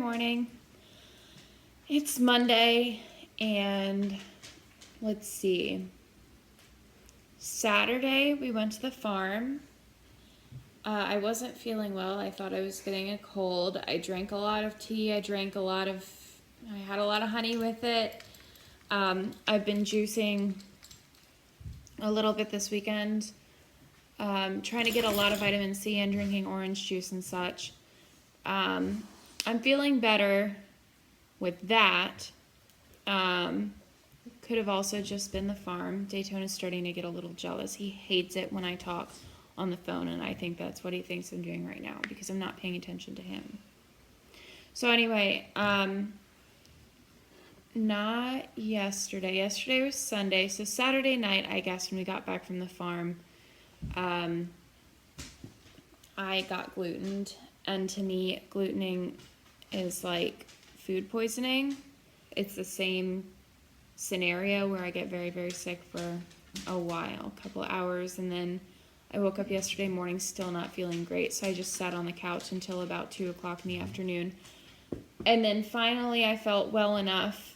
morning. It's Monday, and let's see. Saturday, we went to the farm. I wasn't feeling well. I thought I was getting a cold. I drank a lot of tea. I had a lot of honey with it. I've been juicing a little bit this weekend. Trying to get a lot of vitamin C and drinking orange juice and such. I'm feeling better with that. Could have also just been the farm. Daytona's starting to get a little jealous. He hates it when I talk on the phone, and I think that's what he thinks I'm doing right now because I'm not paying attention to him. So anyway, not yesterday. Yesterday was Sunday. So Saturday night, I guess, when we got back from the farm, I got glutened. And to me, glutening is like food poisoning. It's the same scenario where I get very, very sick for a while, a couple of hours, and then I woke up yesterday morning still not feeling great, so I just sat on the couch until about 2 o'clock in the afternoon. And then finally I felt well enough.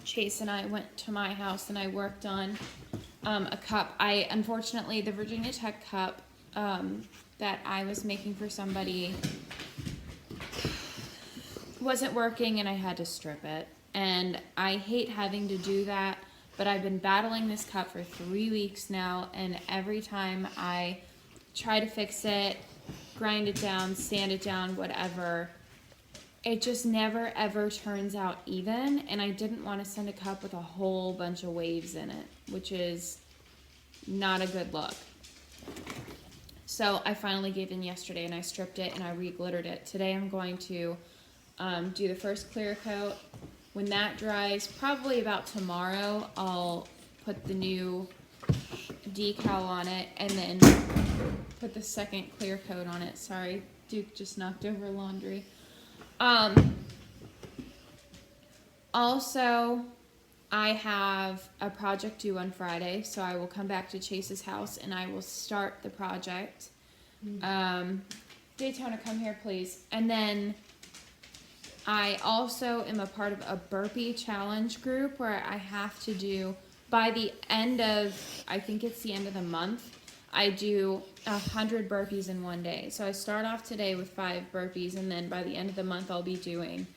Chase and I went to my house and I worked on a cup. Unfortunately, the Virginia Tech cup that I was making for somebody wasn't working, and I had to strip it. And I hate having to do that, but I've been battling this cup for 3 weeks now, and every time I try to fix it, grind it down, sand it down, whatever, it just never ever turns out even. And I didn't want to send a cup with a whole bunch of waves in it, which is not a good look. So I finally gave in yesterday, and I stripped it and I re-glittered it. Today I'm going to do the first clear coat. When that dries, probably about tomorrow, I'll put the new decal on it and then put the second clear coat on it. Sorry, Duke just knocked over laundry. Also, I have a project due on Friday, so I will come back to Chase's house and I will start the project. Daytona, come here, please. And then I also am a part of a burpee challenge group where I have to do, by the end of, I think it's the end of the month, I do 100 burpees in one day. So I start off today with 5 burpees, and then by the end of the month I'll be doing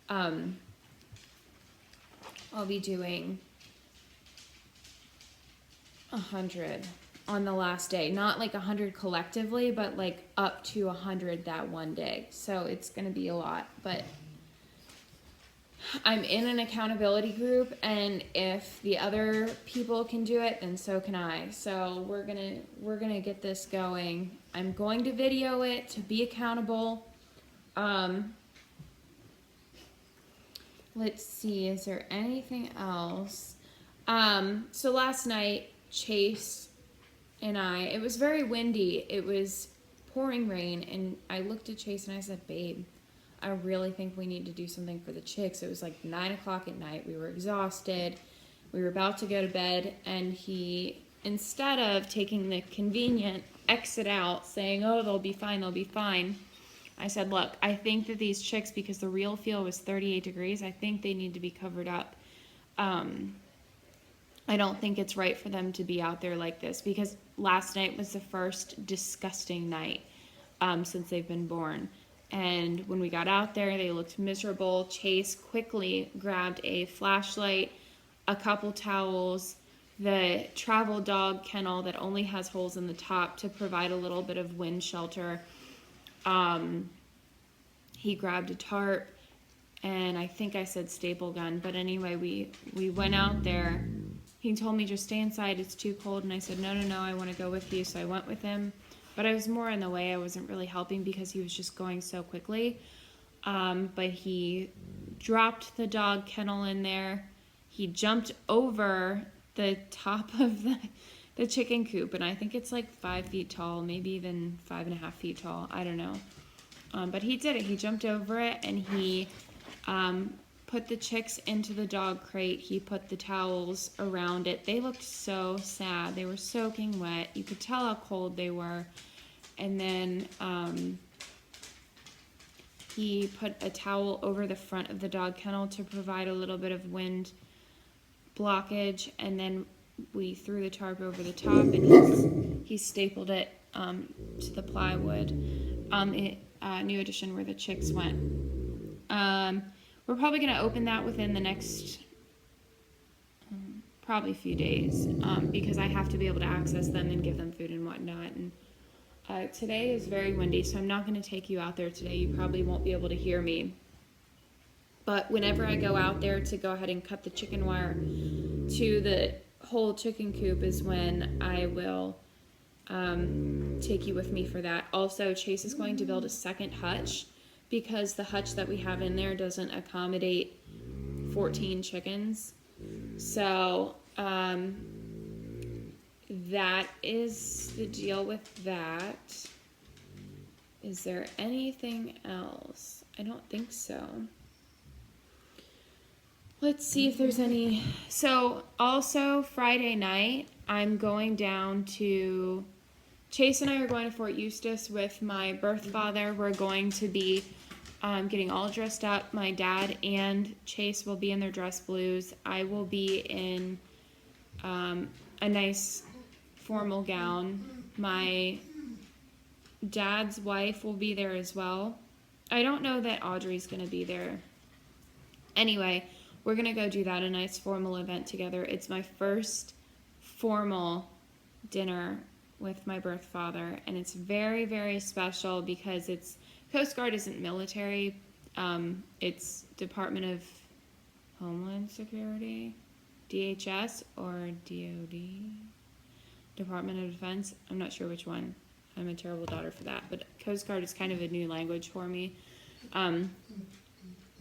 100 on the last day. Not like 100 collectively, but like up to 100 that one day. So it's going to be a lot, but I'm in an accountability group, and if the other people can do it, then so can I. So we're gonna get this going. I'm going to video it to be accountable. Let's see, is there anything else? So last night, Chase and it was very windy. It was pouring rain, and I looked at Chase and I said, babe, I really think we need to do something for the chicks. It was like 9 o'clock at night. We were exhausted. We were about to go to bed, and he, instead of taking the convenient exit out, saying, oh, they'll be fine, I said, look, I think that these chicks, because the real feel was 38 degrees, I think they need to be covered up. I don't think it's right for them to be out there like this, because last night was the first disgusting night since they've been born. And when we got out there, they looked miserable. Chase quickly grabbed a flashlight, a couple towels, the travel dog kennel that only has holes in the top to provide a little bit of wind shelter. He grabbed a tarp, and I think I said staple gun. But anyway, we went out there. He told me, just stay inside, it's too cold. And I said, no, I want to go with you. So I went with him. But I was more in the way. I wasn't really helping because he was just going so quickly. But he dropped the dog kennel in there. He jumped over the top of the chicken coop. And I think it's like 5 feet tall, maybe even 5.5 feet tall. I don't know. But he did it. He jumped over it, and he put the chicks into the dog crate. He put the towels around it. They looked so sad. They were soaking wet. You could tell how cold they were. And then he put a towel over the front of the dog kennel to provide a little bit of wind blockage, and then we threw the tarp over the top, and he stapled it to the plywood on the new addition where the chicks went. We're probably going to open that within the next probably few days, because I have to be able to access them and give them food and whatnot. And today is very windy, so I'm not going to take you out there today. You probably won't be able to hear me. But whenever I go out there to go ahead and cut the chicken wire to the whole chicken coop is when I will take you with me for that. Also, Chase is going to build a second hutch because the hutch that we have in there doesn't accommodate 14 chickens. So that is the deal with that. Is there anything else? I don't think so. Let's see if there's any. So also Friday night, I'm going down to, Chase and I are going to Fort Eustis with my birth father. We're going to be getting all dressed up. My dad and Chase will be in their dress blues. I will be in a nice formal gown. My dad's wife will be there as well. I don't know that Audrey's going to be there. Anyway, we're going to go do that, a nice formal event together. It's my first formal dinner with my birth father, and it's very, very special because it's, Coast Guard isn't military. It's Department of Homeland Security, DHS, or DOD, Department of Defense. I'm not sure which one. I'm a terrible daughter for that, but Coast Guard is kind of a new language for me.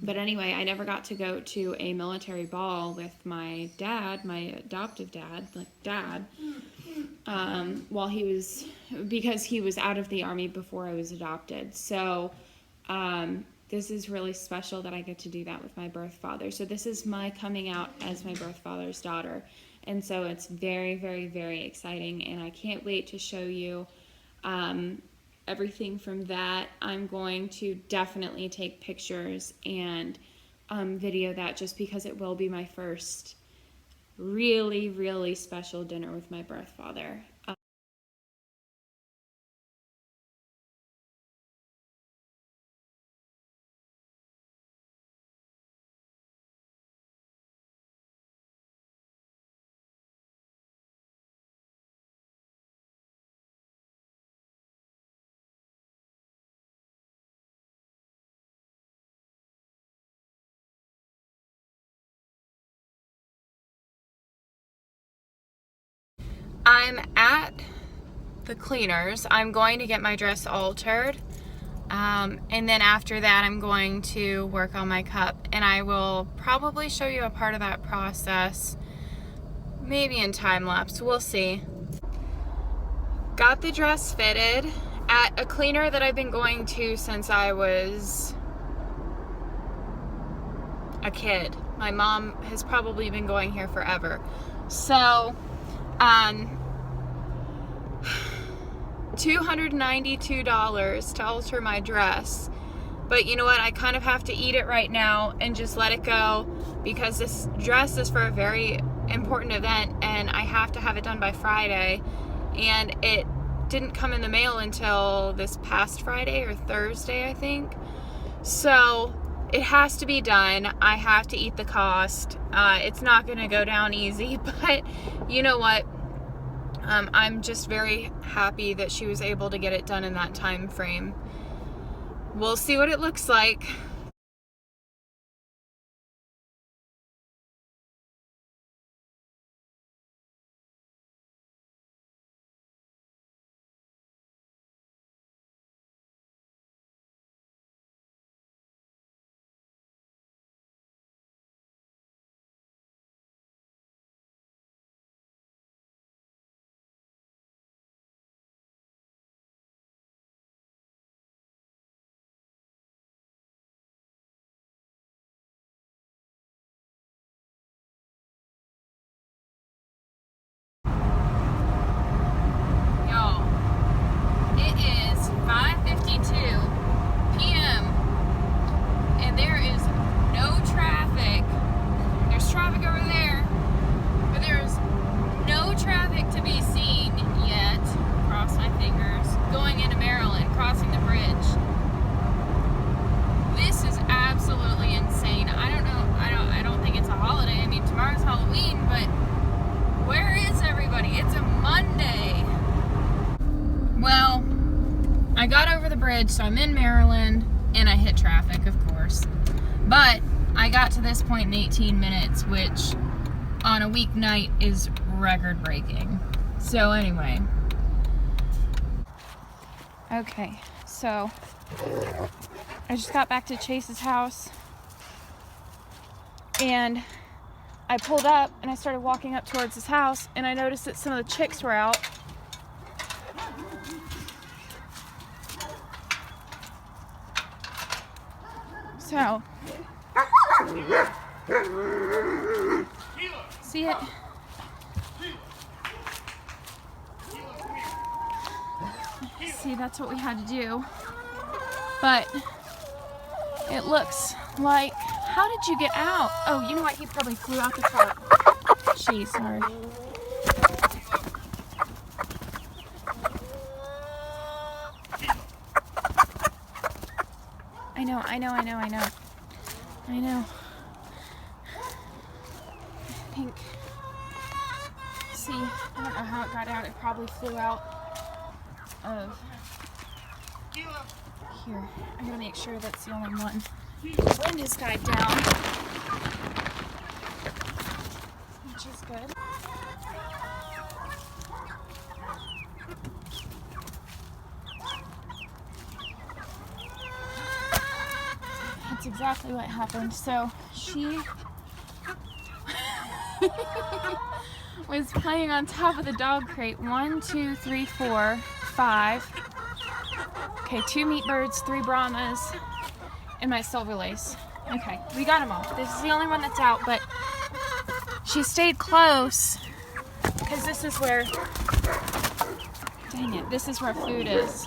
But anyway, I never got to go to a military ball with my dad, my adoptive dad, while he was, because he was out of the Army before I was adopted. So this is really special that I get to do that with my birth father. So this is my coming out as my birth father's daughter. And so it's very, very, very exciting, and I can't wait to show you everything from that. I'm going to definitely take pictures and video that, just because it will be my first really, really special dinner with my birth father. I'm at the cleaners. I'm going to get my dress altered. And then after that, I'm going to work on my cup, and I will probably show you a part of that process, maybe in time lapse. We'll see. Got the dress fitted at a cleaner that I've been going to since I was a kid. My mom has probably been going here forever. So, $292 to alter my dress. But you know what? I kind of have to eat it right now and just let it go, because this dress is for a very important event and I have to have it done by Friday. And it didn't come in the mail until this past Friday or Thursday, I think. So it has to be done. I have to eat the cost. It's not going to go down easy, but you know what? I'm just very happy that she was able to get it done in that time frame. We'll see what it looks like. bridge, so I'm in Maryland, and I hit traffic, of course. But I got to this point in 18 minutes, which on a weeknight is record-breaking. So anyway. Okay, so I just got back to Chase's house, and I pulled up and I started walking up towards his house, and I noticed that some of the chicks were out. So, see it? See, that's what we had to do. But it looks like, how did you get out? Oh, you know what? He probably flew out the top. Jeez, sorry. I know. I think, see, I don't know how it got out. It probably flew out of here. I gotta make sure that's the only one. The wind has died down, which is good. That's exactly what happened. So she was playing on top of the dog crate. 1, 2, 3, 4, 5. Okay, 2 meat birds, 3 Brahmas, and my silver lace. Okay, we got them all. This is the only one that's out, but she stayed close because this is where, dang it, this is where food is.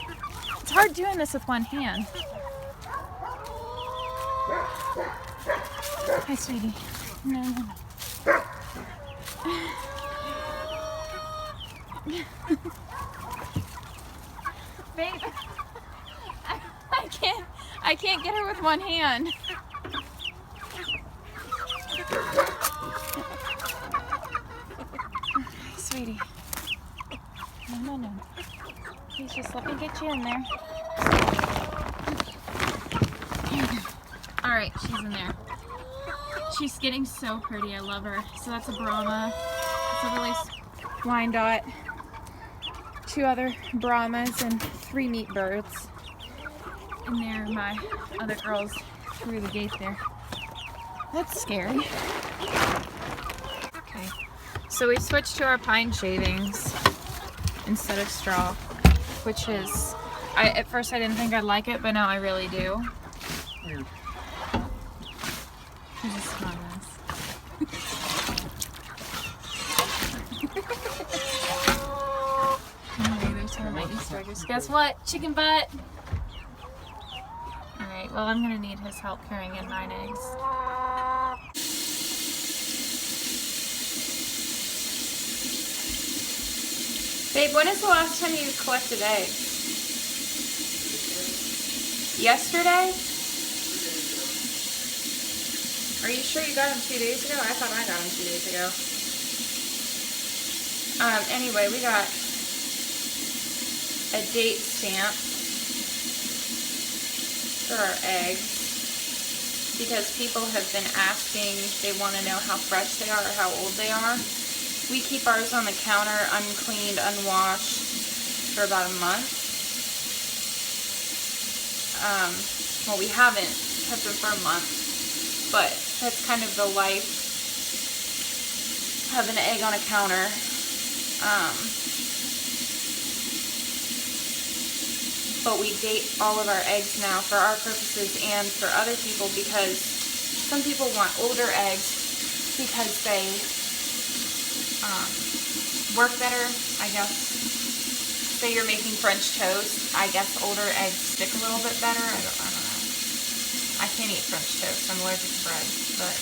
It's hard doing this with one hand. Hi, sweetie. No. Babe, I can't get her with one hand. Sweetie. No. Please just let me get you in there. Alright, she's in there. She's getting so pretty. I love her. So that's a Brahma. Silver lace Wyandotte. 2 other Brahmas and 3 meat birds. And there are my other girls through the gate there. That's scary. Okay. So we switched to our pine shavings instead of straw, which is, at first I didn't think I'd like it, but now I really do. Weird. He's a smart ass. Anyway, there's some of my Easter eggs. Guess what? Chicken butt! Alright, well I'm gonna need his help carrying in 9 eggs. Babe, when is the last time you collected eggs? Yesterday? Are you sure you got them 2 days ago? I thought I got them 2 days ago. Anyway, we got a date stamp for our eggs because people have been asking, they want to know how fresh they are or how old they are. We keep ours on the counter uncleaned, unwashed for about a month. Well, we haven't kept them for a month, but that's kind of the life of an egg on a counter. But we date all of our eggs now for our purposes and for other people because some people want older eggs because they work better, I guess. Say you're making French toast, I guess older eggs stick a little bit better. I don't know. I can't eat French toast. I'm allergic to bread, but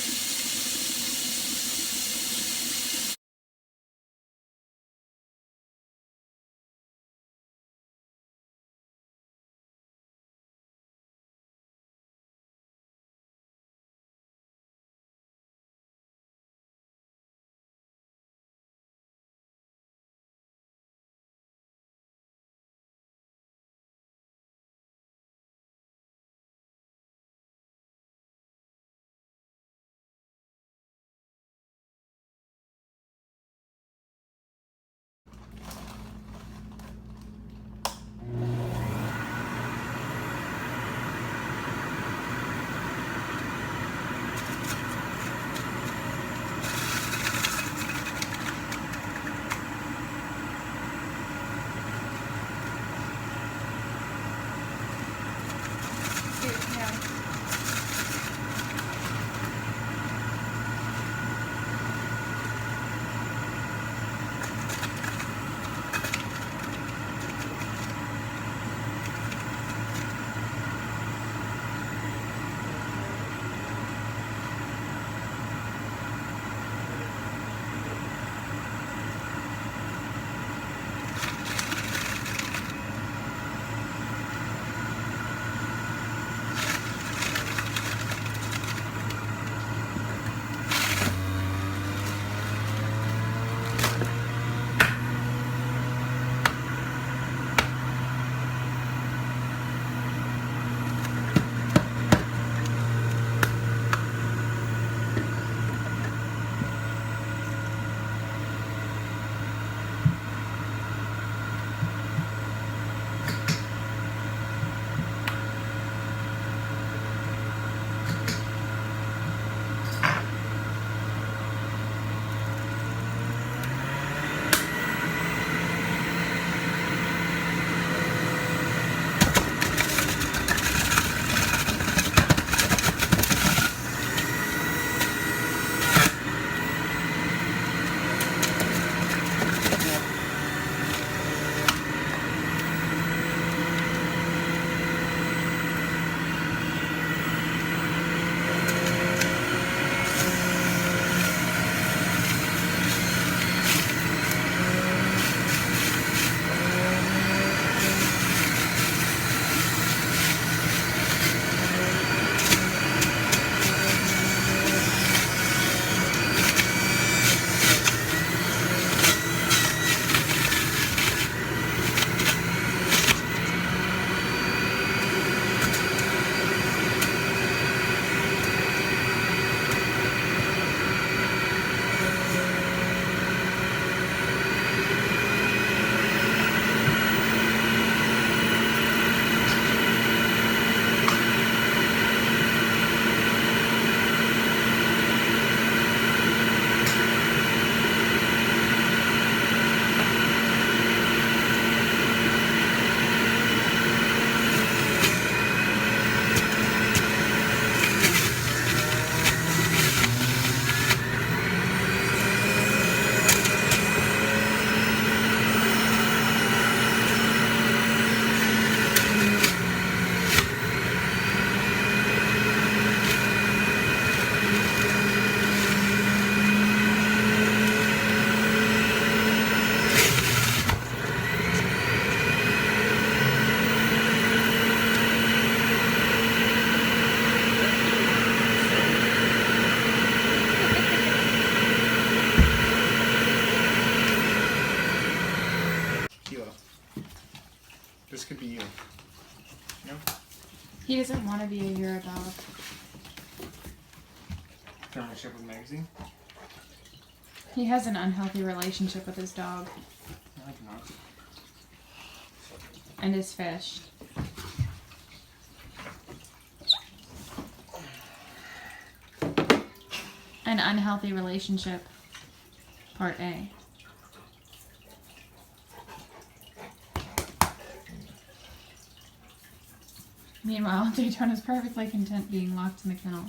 He doesn't want to be a Euro dog. German Shepherd magazine? He has an unhealthy relationship with his dog. I do not. And his fish. An unhealthy relationship. Part A. Meanwhile, Daytona's perfectly content being locked in the kennel.